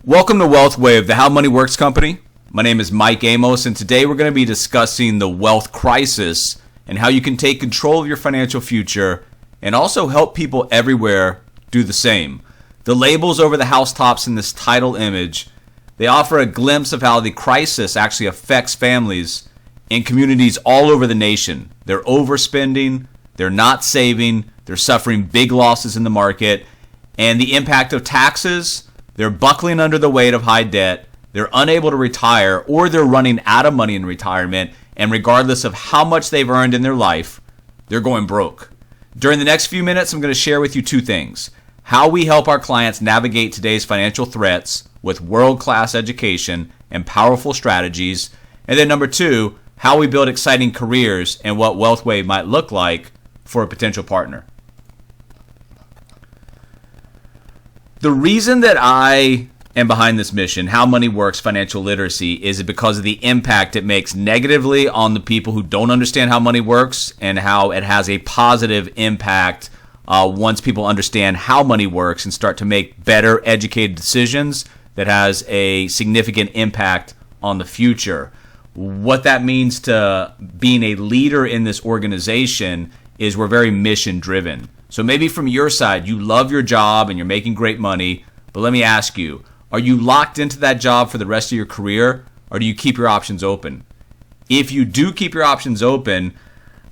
Welcome to Wealth Wave, the How Money Works company. My name is Mike Amos, and today we're going to be discussing the wealth crisis and how you can take control of your financial future and also help people everywhere do the same. The labels over the housetops in this title image, they offer a glimpse of how the crisis actually affects families and communities all over the nation. They're overspending, they're not saving, they're suffering big losses in the market, and the impact of taxes. They're buckling under the weight of high debt, they're unable to retire, or they're running out of money in retirement, and regardless of how much they've earned in their life, they're going broke. During the next few minutes, I'm going to share with you two things: how we help our clients navigate today's financial threats with world-class education and powerful strategies, and then number two, how we build exciting careers and what WealthWave might look like for a potential partner. The reason that I am behind this mission, How Money Works Financial Literacy, is because of the impact it makes negatively on the people who don't understand how money works and how it has a positive impact once people understand how money works and start to make better educated decisions that has a significant impact on the future. What that means to being a leader in this organization is we're very mission driven. So maybe from your side, you love your job and you're making great money, but let me ask you, are you locked into that job for the rest of your career, or do you keep your options open? If you do keep your options open,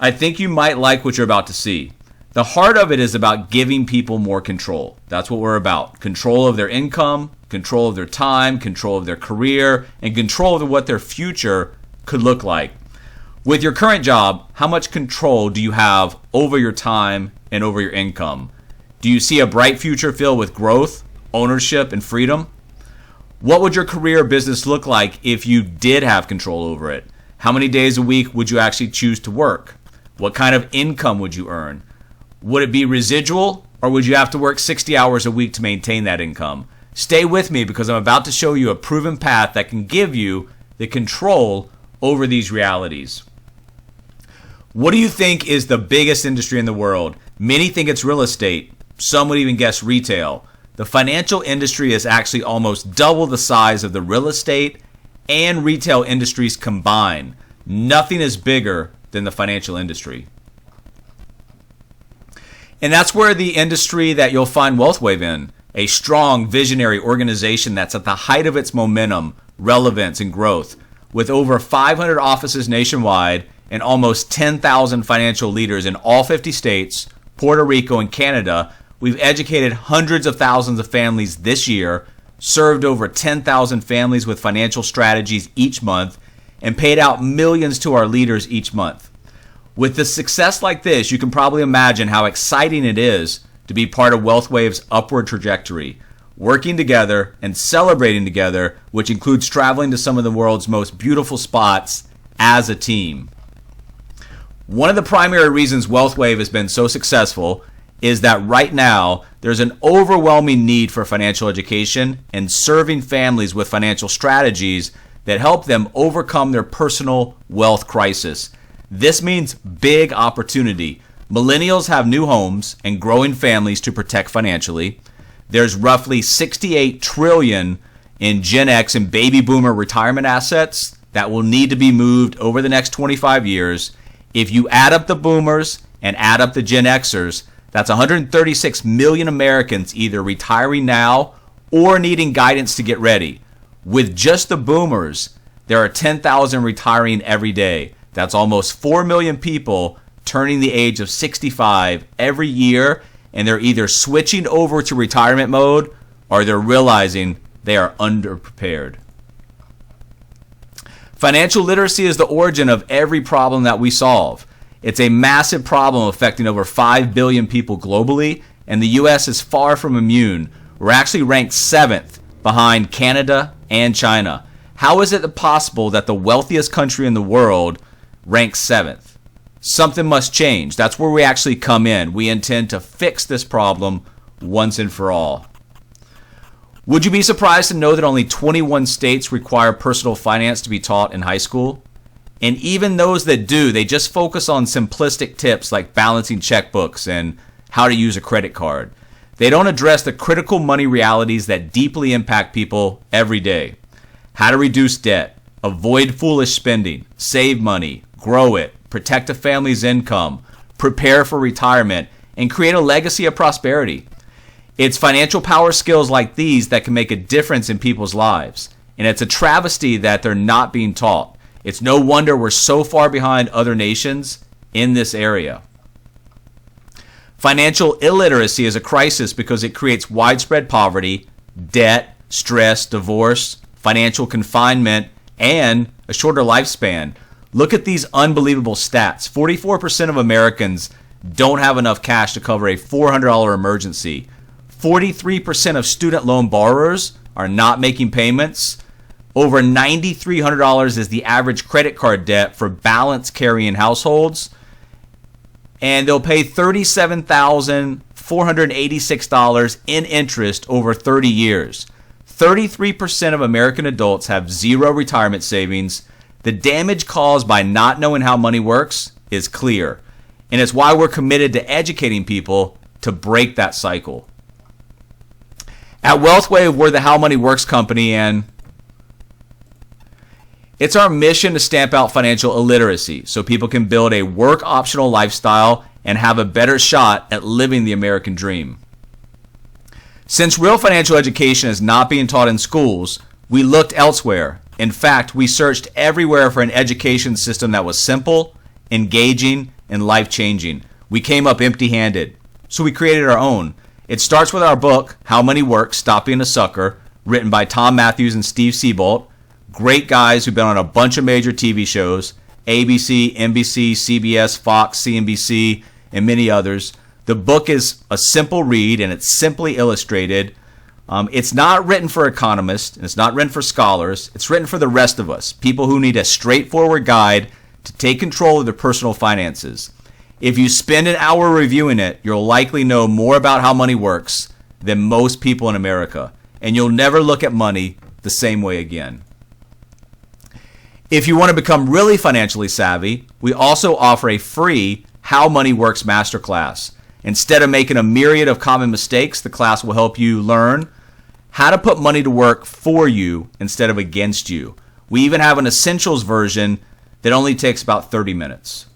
I think you might like what you're about to see. The heart of it is about giving people more control. That's what we're about. Control of their income, control of their time, control of their career, and control of what their future could look like. With your current job, how much control do you have over your time and over your income? Do you see a bright future filled with growth, ownership, and freedom? What would your career or business look like if you did have control over it? How many days a week would you actually choose to work? What kind of income would you earn? Would it be residual, or would you have to work 60 hours a week to maintain that income? Stay with me, because I'm about to show you a proven path that can give you the control over these realities. What do you think is the biggest industry in the world? Many think it's real estate. Some would even guess retail. The financial industry is actually almost double the size of the real estate and retail industries combined. Nothing is bigger than the financial industry. And that's where the industry that you'll find WealthWave in, a strong, visionary organization that's at the height of its momentum, relevance, and growth, with over 500 offices nationwide and almost 10,000 financial leaders in all 50 states, Puerto Rico, and Canada. We've educated hundreds of thousands of families this year, served over 10,000 families with financial strategies each month, and paid out millions to our leaders each month. With the success like this, you can probably imagine how exciting it is to be part of WealthWave's upward trajectory, working together and celebrating together, which includes traveling to some of the world's most beautiful spots as a team. One of the primary reasons WealthWave has been so successful is that right now there's an overwhelming need for financial education and serving families with financial strategies that help them overcome their personal wealth crisis. This means big opportunity. Millennials have new homes and growing families to protect financially. There's roughly $68 trillion in Gen X and baby boomer retirement assets that will need to be moved over the next 25 years. If you add up the boomers and add up the Gen Xers, that's 136 million Americans either retiring now or needing guidance to get ready. With just the boomers, there are 10,000 retiring every day. That's almost 4 million people turning the age of 65 every year, and they're either switching over to retirement mode or they're realizing they are underprepared. Financial literacy is the origin of every problem that we solve. It's a massive problem affecting over 5 billion people globally, and the U.S. is far from immune. We're actually ranked 7th behind Canada and China. How is it possible that the wealthiest country in the world ranks 7th? Something must change. That's where we actually come in. We intend to fix this problem once and for all. Would you be surprised to know that only 21 states require personal finance to be taught in high school? And even those that do, they just focus on simplistic tips like balancing checkbooks and how to use a credit card. They don't address the critical money realities that deeply impact people every day. How to reduce debt, avoid foolish spending, save money, grow it, protect a family's income, prepare for retirement, and create a legacy of prosperity. It's financial power skills like these that can make a difference in people's lives. And it's a travesty that they're not being taught. It's no wonder we're so far behind other nations in this area. Financial illiteracy is a crisis because it creates widespread poverty, debt, stress, divorce, financial confinement, and a shorter lifespan. Look at these unbelievable stats. 44% of Americans don't have enough cash to cover a $400 emergency. 43% of student loan borrowers are not making payments. Over $9,300 is the average credit card debt for balance carrying households. And they'll pay $37,486 in interest over 30 years. 33% of American adults have zero retirement savings. The damage caused by not knowing how money works is clear. And it's why we're committed to educating people to break that cycle. At WealthWave, we're the How Money Works company, and it's our mission to stamp out financial illiteracy so people can build a work-optional lifestyle and have a better shot at living the American dream. Since real financial education is not being taught in schools, we looked elsewhere. In fact, we searched everywhere for an education system that was simple, engaging, and life-changing. We came up empty-handed, so we created our own. It starts with our book, How Money Works, Stop Being a Sucker, written by Tom Matthews and Steve Siebold. Great guys who've been on a bunch of major TV shows, ABC, NBC, CBS, Fox, CNBC, and many others. The book is a simple read, and it's simply illustrated. It's not written for economists, and it's not written for scholars. It's written for the rest of us, people who need a straightforward guide to take control of their personal finances. If you spend an hour reviewing it, you'll likely know more about how money works than most people in America, and you'll never look at money the same way again. If you want to become really financially savvy, we also offer a free How Money Works masterclass. Instead of making a myriad of common mistakes, the class will help you learn how to put money to work for you instead of against you. We even have an essentials version that only takes about 30 minutes.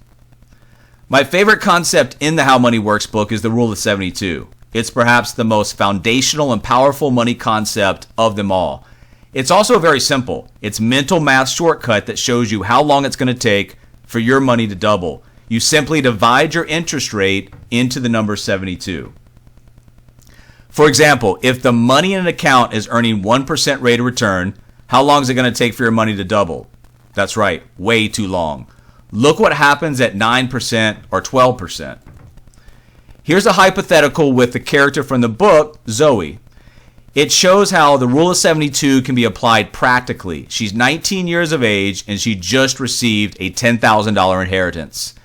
My favorite concept in the How Money Works book is the Rule of 72. It's perhaps the most foundational and powerful money concept of them all. It's also very simple. It's mental math shortcut that shows you how long it's going to take for your money to double. You simply divide your interest rate into the number 72. For example, if the money in an account is earning 1% rate of return, how long is it going to take for your money to double? That's right, way too long. Look what happens at 9% or 12%. Here's a hypothetical with the character from the book, Zoe. It shows how the Rule of 72 can be applied practically. She's 19 years of age and she just received a $10,000 inheritance.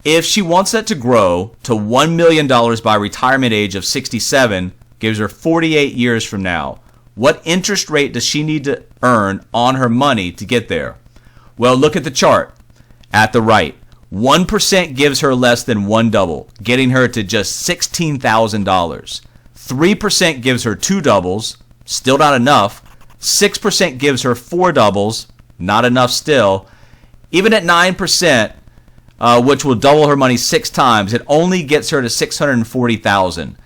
If she wants that to grow to $1 million by retirement age of 67, gives her 48 years from now, what interest rate does she need to earn on her money to get there? Well, look at the chart at the right. 1% gives her less than one double, getting her to just $16,000. 3% gives her two doubles, still not enough. 6% gives her four doubles, not enough still. Even at 9%, which will double her money 6 times, it only gets her to $640,000.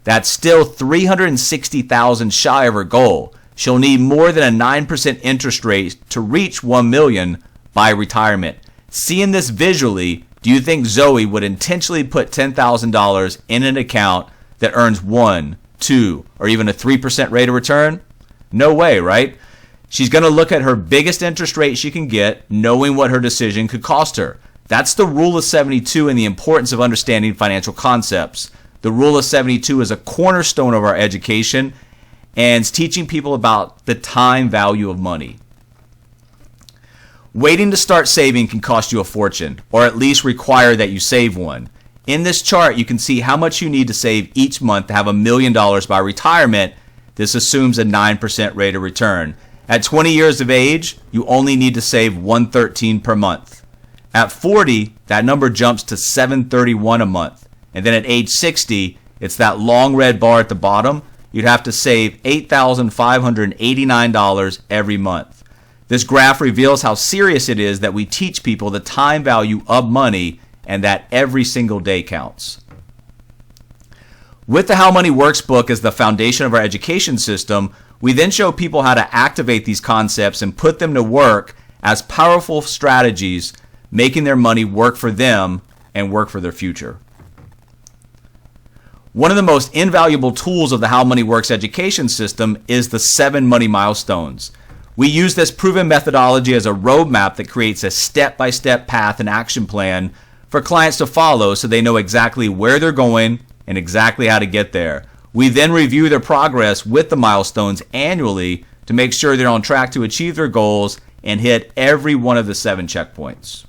That's still $360,000 shy of her goal. She'll need more than a 9% interest rate to reach $1 million by retirement. Seeing this visually, do you think Zoe would intentionally put $10,000 in an account that earns 1, 2, or even a 3% rate of return? No way, right? She's going to look at her biggest interest rate she can get, knowing what her decision could cost her. That's the Rule of 72 and the importance of understanding financial concepts. The Rule of 72 is a cornerstone of our education and it's teaching people about the time value of money. Waiting to start saving can cost you a fortune, or at least require that you save one. In this chart, you can see how much you need to save each month to have $1 million by retirement. This assumes a 9% rate of return. At 20 years of age, you only need to save $113 per month. At 40, that number jumps to $731 a month. And then at age 60, It's that long red bar at the bottom. You'd have to save $8,589 every month. This graph reveals how serious it is that we teach people the time value of money and that every single day counts. With the How Money Works book as the foundation of our education system, we then show people how to activate these concepts and put them to work as powerful strategies, making their money work for them and work for their future. One of the most invaluable tools of the How Money Works education system is the 7 money milestones. We use this proven methodology as a roadmap that creates a step-by-step path and action plan for clients to follow so they know exactly where they're going and exactly how to get there. We then review their progress with the milestones annually to make sure they're on track to achieve their goals and hit every one of the 7 checkpoints.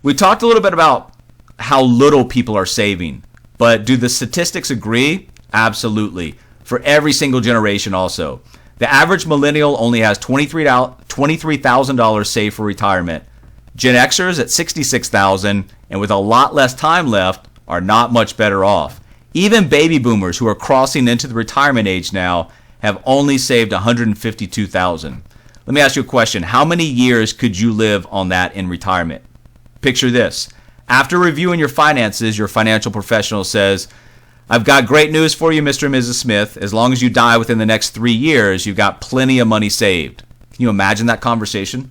We talked a little bit about how little people are saving, but do the statistics agree? Absolutely. For every single generation also. The average millennial only has $23,000 saved for retirement. Gen Xers at $66,000 and with a lot less time left are not much better off. Even baby boomers who are crossing into the retirement age now have only saved $152,000. Let me ask you a question. How many years could you live on that in retirement? Picture this. After reviewing your finances, your financial professional says, I've got great news for you, Mr. and Mrs. Smith. As long as you die within the next 3 years, you've got plenty of money saved. Can you imagine that conversation?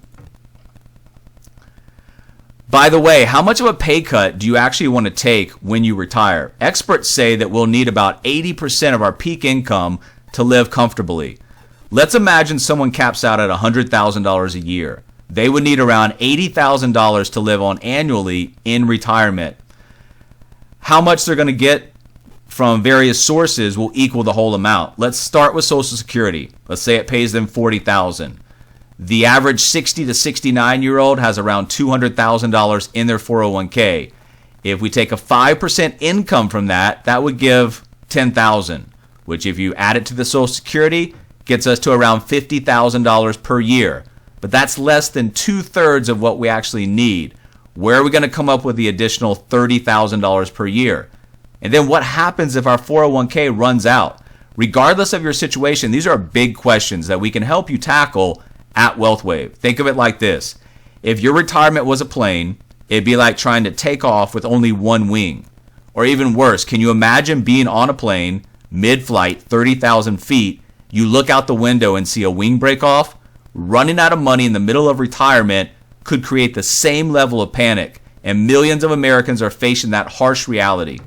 By the way, how much of a pay cut do you actually want to take when you retire? Experts say that we'll need about 80% of our peak income to live comfortably. Let's imagine someone caps out at $100,000 a year. They would need around $80,000 to live on annually in retirement. How much they're going to get from various sources will equal the whole amount. Let's start with Social Security. Let's say it pays them $40,000. The average 60 to 69-year-old has around $200,000 in their 401k. If we take a 5% income from that, that would give $10,000, which if you add it to the Social Security, gets us to around $50,000 per year. But that's less than 2/3 of what we actually need. Where are we going to come up with the additional $30,000 per year? And then what happens if our 401k runs out? Regardless of your situation, these are big questions that we can help you tackle at WealthWave. Think of it like this. If your retirement was a plane, it'd be like trying to take off with only one wing. Or even worse, can you imagine being on a plane, mid-flight, 30,000 feet, you look out the window and see a wing break off? Running out of money in the middle of retirement could create the same level of panic, and millions of Americans are facing that harsh reality.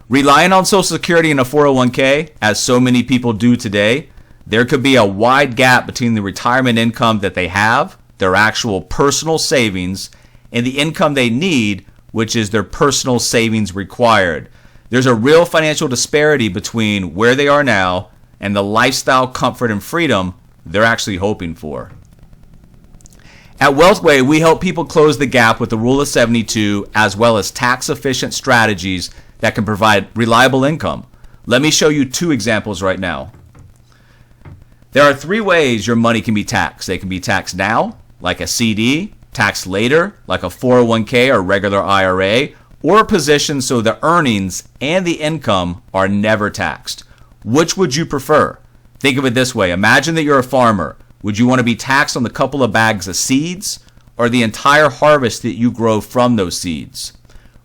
Relying on Social Security and a 401k, as so many people do today, there could be a wide gap between the retirement income that they have, their actual personal savings, and the income they need, which is their personal savings required. There's a real financial disparity between where they are now and the lifestyle, comfort, and freedom they're actually hoping for. At WealthWave, we help people close the gap with the Rule of 72 as well as tax-efficient strategies that can provide reliable income. Let me show you 2 examples right now. There are 3 ways your money can be taxed. They can be taxed now, like a CD, taxed later, like a 401k or regular IRA, or positioned so the earnings and the income are never taxed. Which would you prefer? Think of it this way. Imagine that you're a farmer. Would you want to be taxed on the couple of bags of seeds or the entire harvest that you grow from those seeds?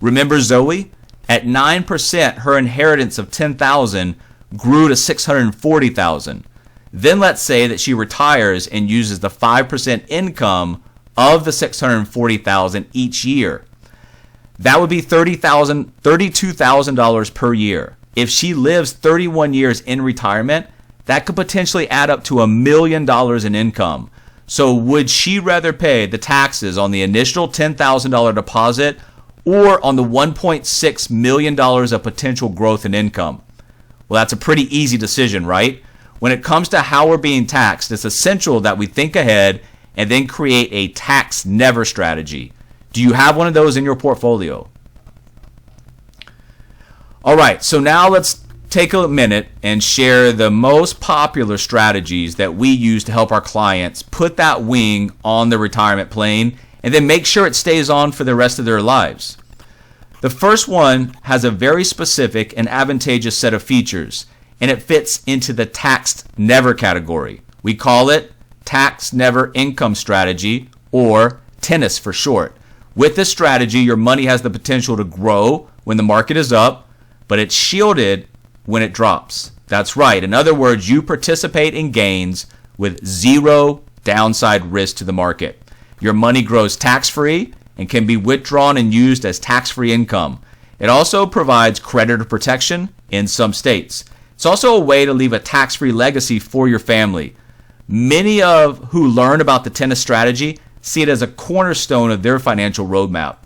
Remember Zoe? At 9%, her inheritance of $10,000 grew to $640,000. Then let's say that she retires and uses the 5% income of the $640,000 each year. That would be $32,000 per year. If she lives 31 years in retirement, that could potentially add up to $1 million in income. So would she rather pay the taxes on the initial $10,000 deposit or on the $1.6 million of potential growth in income? Well, that's a pretty easy decision, right? When it comes to how we're being taxed, it's essential that we think ahead and then create a tax never strategy. Do you have one of those in your portfolio? All right, so now let's take a minute and share the most popular strategies that we use to help our clients put that wing on the retirement plane and then make sure it stays on for the rest of their lives. The first one has a very specific and advantageous set of features, and it fits into the taxed never category. We call it tax never income strategy, or TNIS for short. With this strategy, your money has the potential to grow when the market is up, but it's shielded when it drops. That's right. In other words, you participate in gains with zero downside risk to the market. Your money grows tax-free and can be withdrawn and used as tax-free income. It also provides creditor protection in some states. It's also a way to leave a tax-free legacy for your family. Many of who learn about the TNIS strategy see it as a cornerstone of their financial roadmap.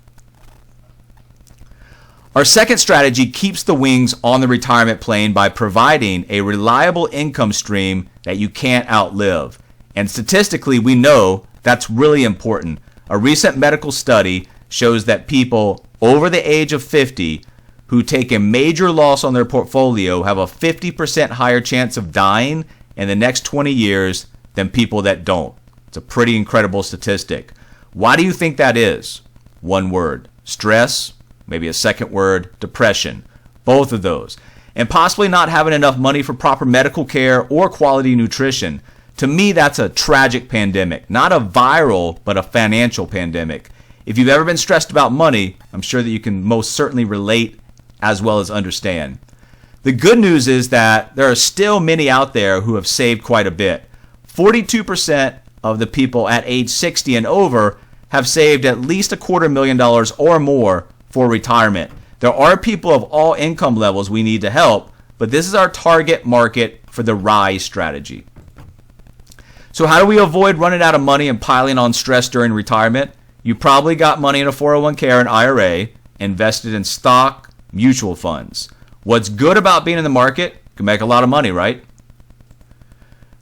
Our second strategy keeps the wings on the retirement plane by providing a reliable income stream that you can't outlive. And statistically, we know that's really important. A recent medical study shows that people over the age of 50 who take a major loss on their portfolio have a 50% higher chance of dying in the next 20 years than people that don't. It's a pretty incredible statistic. Why do you think that is? One word: stress. Maybe a second word: depression. Both of those. And possibly not having enough money for proper medical care or quality nutrition. To me, that's a tragic pandemic. Not a viral, but a financial pandemic. If you've ever been stressed about money, I'm sure that you can most certainly relate as well as understand. The good news is that there are still many out there who have saved quite a bit. 42% of the people at age 60 and over have saved at least $250,000 or more for retirement. There are people of all income levels we need to help, but this is our target market for the RISE strategy. So how do we avoid running out of money and piling on stress during retirement? You probably got money in a 401k or an IRA, invested in stock, mutual funds. What's good about being in the market? You can make a lot of money, right?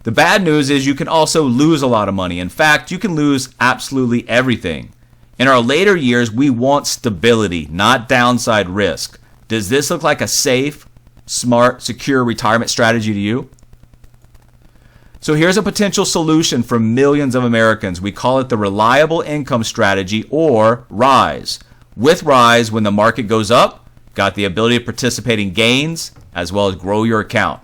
The bad news is you can also lose a lot of money. In fact, you can lose absolutely everything. In our later years, we want stability, not downside risk. Does this look like a safe, smart, secure retirement strategy to you? So here's a potential solution for millions of Americans. We call it the Reliable Income Strategy, or RISE. With RISE, when the market goes up, got the ability to participate in gains as well as grow your account.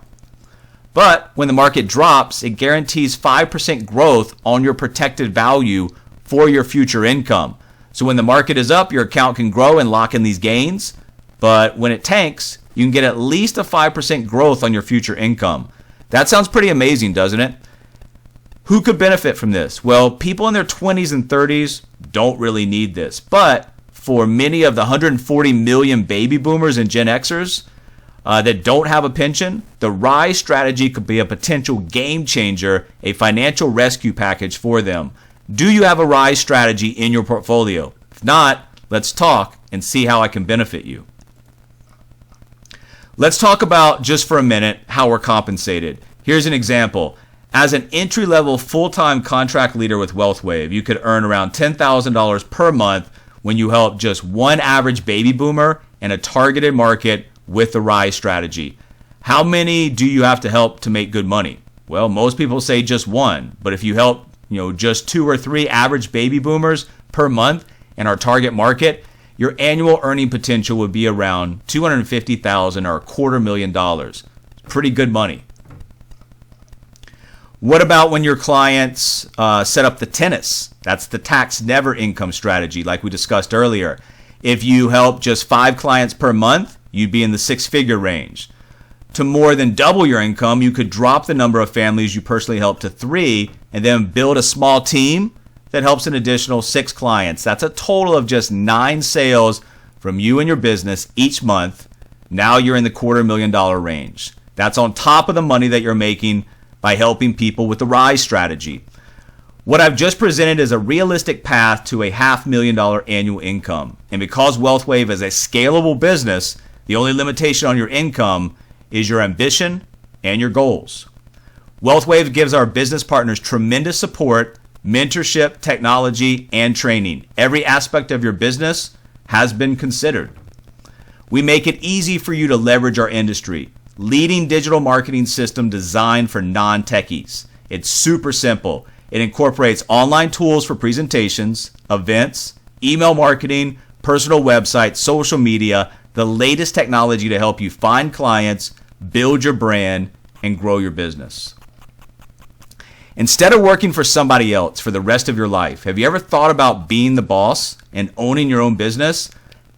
But when the market drops, it guarantees 5% growth on your protected value for your future income. So when the market is up, your account can grow and lock in these gains. But when it tanks, you can get at least a 5% growth on your future income. That sounds pretty amazing, doesn't it? Who could benefit from this? Well, people in their 20s and 30s don't really need this. But for many of the 140 million baby boomers and Gen Xers that don't have a pension, the RISE strategy could be a potential game changer, a financial rescue package for them. Do you have a RISE strategy in your portfolio? If not, let's talk and see how I can benefit you. Let's talk about, just for a minute, how we're compensated. Here's an example. As an entry-level full-time contract leader with WealthWave, you could earn around $10,000 per month when you help just one average baby boomer in a targeted market with the RISE strategy. How many do you have to help to make good money? Well, most people say just one, but if you help just 2 or 3 average baby boomers per month in our target market, your annual earning potential would be around $250,000 or $250,000. Pretty good money. What about when your clients set up the TNIS? That's the tax never income strategy, like we discussed earlier. If you help just 5 clients per month, you'd be in the 6-figure range. To more than double your income, you could drop the number of families you personally help to 3 and then build a small team that helps an additional 6 clients. That's a total of just 9 sales from you and your business each month. Now you're in the $250,000 range. That's on top of the money that you're making by helping people with the RISE strategy. What I've just presented is a realistic path to a $500,000 annual income. And because WealthWave is a scalable business, the only limitation on your income is your ambition and your goals. WealthWave gives our business partners tremendous support, mentorship, technology, and training. Every aspect of your business has been considered. We make it easy for you to leverage our industry. Leading digital marketing system designed for non-techies. It's super simple. It incorporates online tools for presentations, events, email marketing, personal website, social media, the latest technology to help you find clients, build your brand, and grow your business. Instead of working for somebody else for the rest of your life, have you ever thought about being the boss and owning your own business?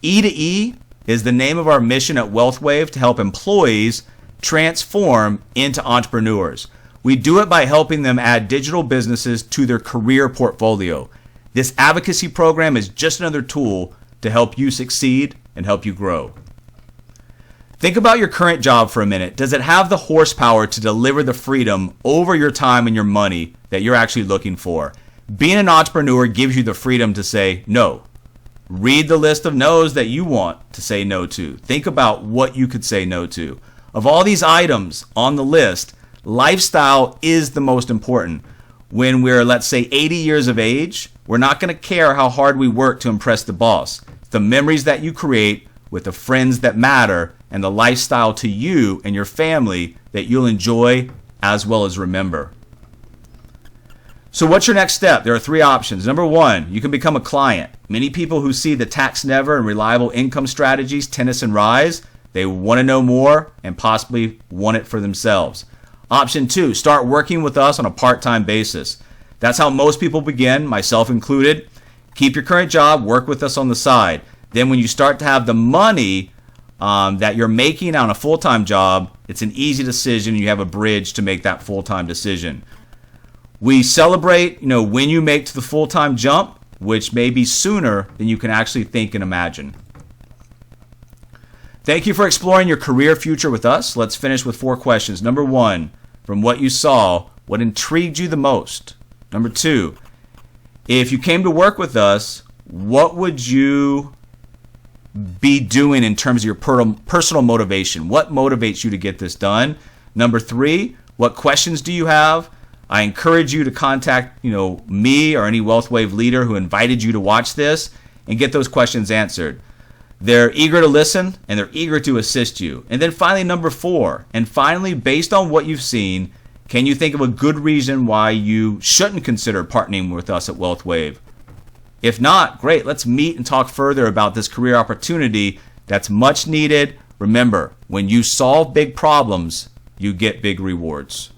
E2E is the name of our mission at WealthWave to help employees transform into entrepreneurs. We do it by helping them add digital businesses to their career portfolio. This advocacy program is just another tool to help you succeed and help you grow. Think about your current job for a minute. Does it have the horsepower to deliver the freedom over your time and your money that you're actually looking for? Being an entrepreneur gives you the freedom to say no. Read the list of no's that you want to say no to. Think about what you could say no to. Of all these items on the list, lifestyle is the most important. When we're, let's say, 80 years of age, we're not going to care how hard we work to impress the boss. The memories that you create with the friends that matter and the lifestyle to you and your family that you'll enjoy as well as remember. So what's your next step? There are 3 options. Number 1, you can become a client. Many people who see the tax never and reliable income strategies, tennis and rise, they want to know more and possibly want it for themselves. Option 2, start working with us on a part-time basis. That's how most people begin, myself included. Keep your current job, work with us on the side. Then when you start to have the money that you're making on a full-time job, it's an easy decision. You have a bridge to make that full-time decision. We celebrate, when you make to the full-time jump, which may be sooner than you can actually think and imagine. Thank you for exploring your career future with us. Let's finish with 4 questions. Number 1, from what you saw, what intrigued you the most? Number 2, if you came to work with us, what would you be doing in terms of your personal motivation? What motivates you to get this done? Number 3, what questions do you have? I encourage you to contact, me or any WealthWave leader who invited you to watch this and get those questions answered. They're eager to listen and they're eager to assist you. And then finally, number 4, and finally, based on what you've seen, can you think of a good reason why you shouldn't consider partnering with us at WealthWave? If not, great, let's meet and talk further about this career opportunity that's much needed. Remember, when you solve big problems, you get big rewards.